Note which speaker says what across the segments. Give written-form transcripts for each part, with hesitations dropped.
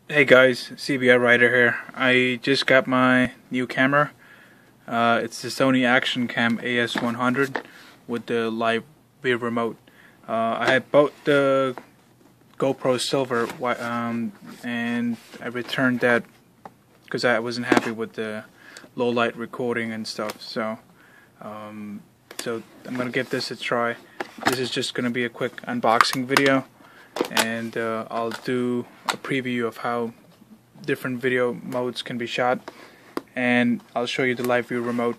Speaker 1: Hey guys, CBI Writer here. I just got my new camera. It's the Sony Action Cam AS100 with the live rear remote. I had bought the GoPro Silver and I returned that because I wasn't happy with the low light recording and stuff. So I'm gonna give this a try. This is just gonna be a quick unboxing video, and I'll do a preview of how different video modes can be shot, and I'll show you the live view remote,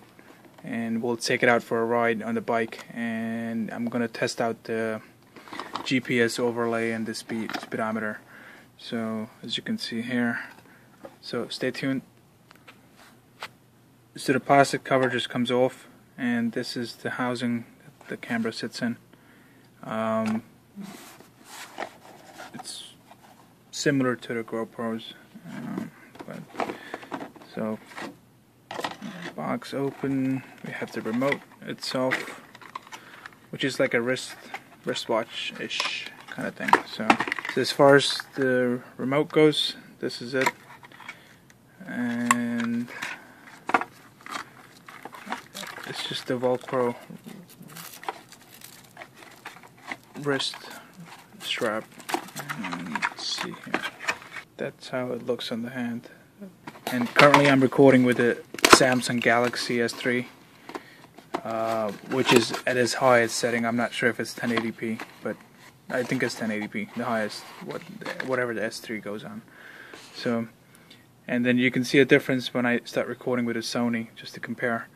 Speaker 1: and we'll take it out for a ride on the bike, and I'm gonna test out the GPS overlay and the speedometer. So as you can see here, so stay tuned. So the plastic cover just comes off, and this is the housing that the camera sits in. It's similar to the GoPros, so box open. We have the remote itself, which is like a wristwatch-ish kind of thing. So as far as the remote goes, this is it, and it's just a Velcro wrist strap. Let's see here. That's how it looks on the hand. And currently I'm recording with the Samsung Galaxy S3, which is at its highest setting. I'm not sure if it's 1080p, but I think it's 1080p, the highest, whatever the S3 goes on. So, and then you can see a difference when I start recording with a Sony, just to compare.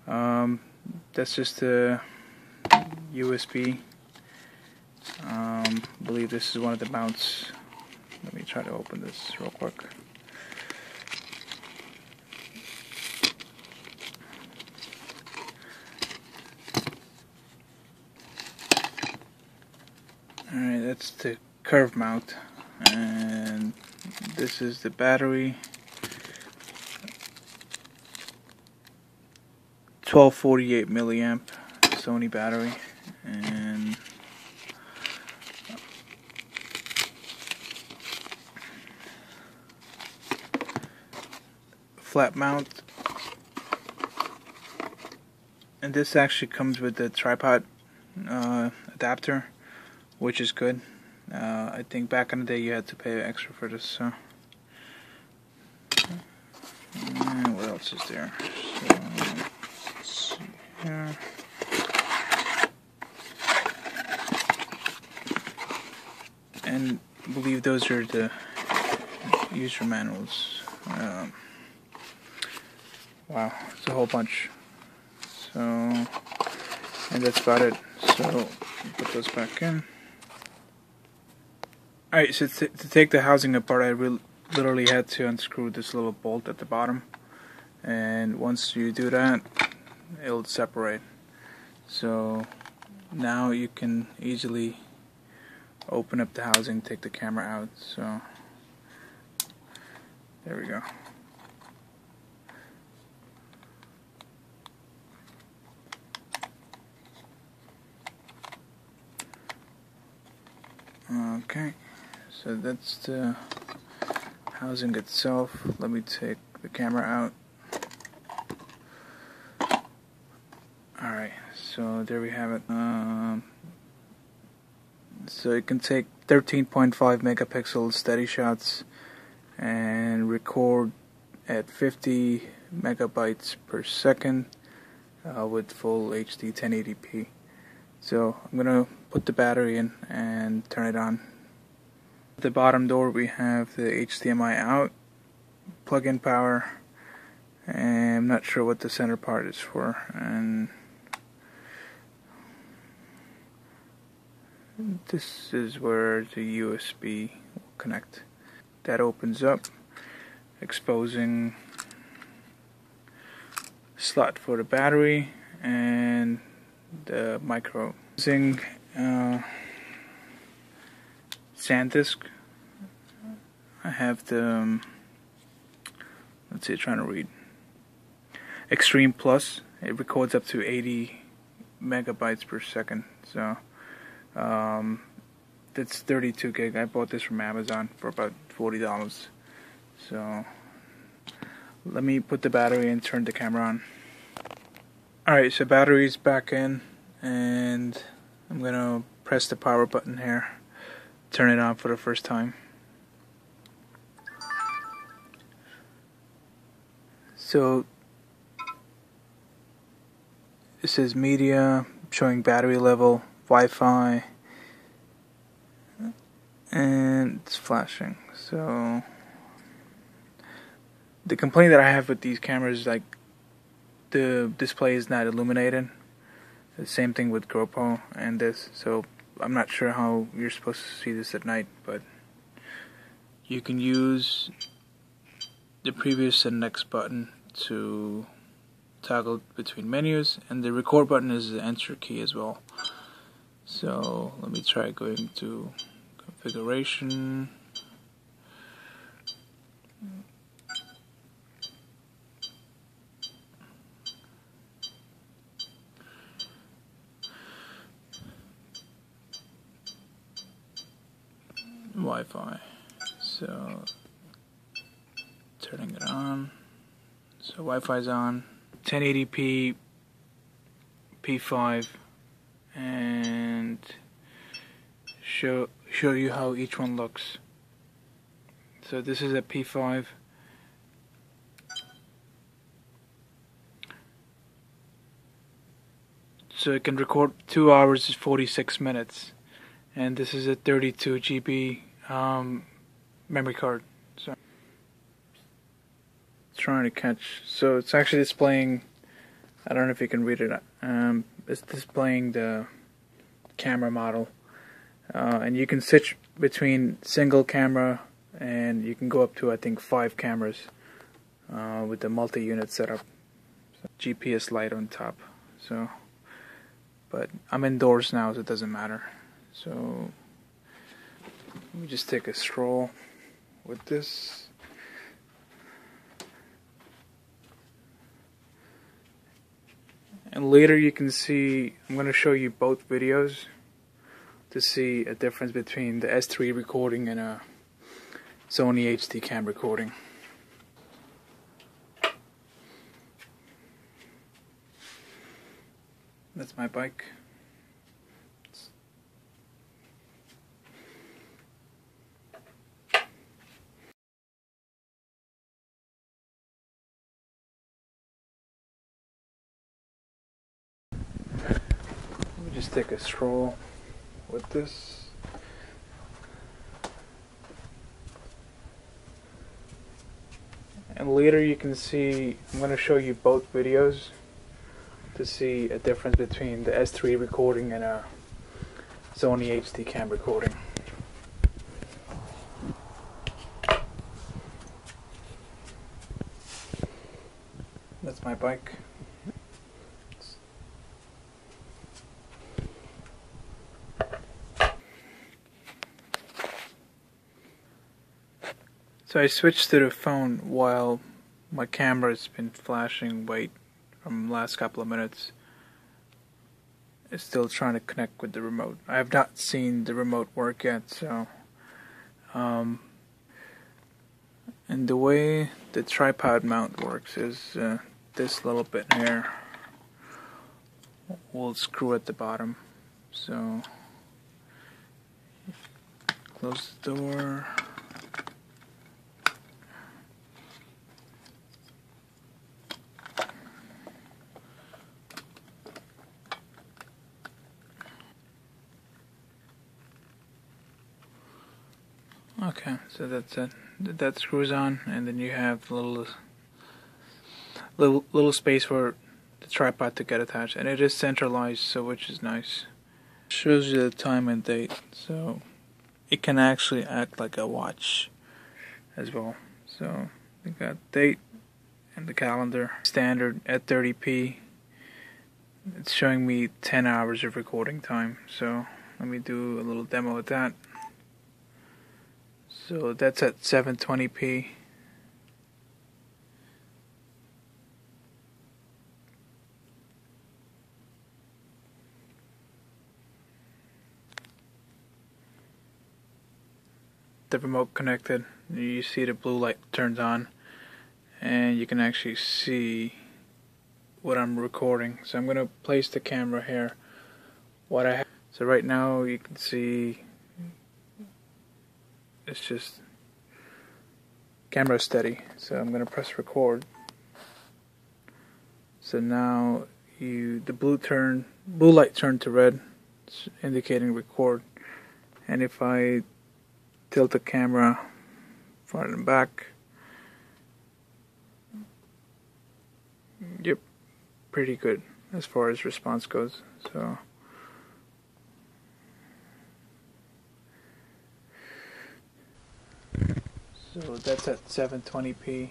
Speaker 1: That's just a USB. I believe this is one of the mounts. Let me try to open this real quick. Alright, that's the curve mount, and this is the battery. 1248 milliamp Sony battery, and flat mount. And this actually comes with the tripod adapter, which is good. I think back in the day you had to pay extra for this. So, and what else is there? So, let's see here. And I believe those are the user manuals. Wow, it's a whole bunch. So, and that's about it. So, put those back in. Alright, so to take the housing apart, I literally had to unscrew this little bolt at the bottom. And once you do that, it'll separate. So, now you can easily open up the housing, take the camera out. So, there we go. Okay, so that's the housing itself. Let me take the camera out. Alright, so there we have it. So it can take 13.5 megapixel steady shots and record at 50 megabytes per second with full HD 1080p. So I'm gonna put the battery in and turn it on. At the bottom door we have the HDMI out, plug-in power, and I'm not sure what the center part is for. And this is where the USB will connect. That opens up, exposing slot for the battery and the micro. Using SanDisk. I have the let's see, trying to read Extreme Plus. It records up to 80 megabytes per second. So That's 32 gig. I bought this from Amazon for about $40. So let me put the battery in, turn the camera on. Alright, so battery's back in, and I'm gonna press the power button here, turn it on for the first time. So it says media, showing battery level, Wi-Fi, and it's flashing. So the complaint that I have with these cameras is like the display is not illuminated. The same thing with GoPro and this. So I'm not sure how you're supposed to see this at night, but you can use the previous and next button to toggle between menus, and the record button is the enter key as well. So let me try going to configuration. Wi-Fi. So turning it on. So Wi-Fi's on. 1080p P5, and show you how each one looks. So this is a P5. So it can record 2 hours 46 minutes, and this is a 32 GB memory card. So trying to catch. So it's actually displaying. I don't know if you can read it. It's displaying the camera model, and you can switch between single camera, and you can go up to I think 5 cameras with the multi-unit setup. So GPS light on top. So, but I'm indoors now, so it doesn't matter. So let me just take a stroll with this. And later you can see, I'm going to show you both videos to see a difference between the S3 recording and a Sony HD cam recording. That's my bike. Let me just take a stroll with this. And later you can see, I'm going to show you both videos to see a difference between the S3 recording and a Sony HD cam recording. That's my bike. So I switched to the phone while my camera's been flashing white from the last couple of minutes. It's still trying to connect with the remote. I have not seen the remote work yet, so and the way the tripod mount works is this little bit here will screw at the bottom. So close the door. Okay, so that's it. That screws on, and then you have little space for the tripod to get attached, and it is centralized, so which is nice. Shows you the time and date, so it can actually act like a watch as well. So we got date and the calendar, standard at 30p. It's showing me 10 hours of recording time. So let me do a little demo with that. So that's at 720p. the remote connected, you see the blue light turns on, and you can actually see what I'm recording. So I'm gonna place the camera here. So right now you can see it's just camera steady. So I'm gonna press record. So now the blue light turned to red, it's indicating record. And if I tilt the camera front and back, yep, pretty good as far as response goes. So that's at 720p.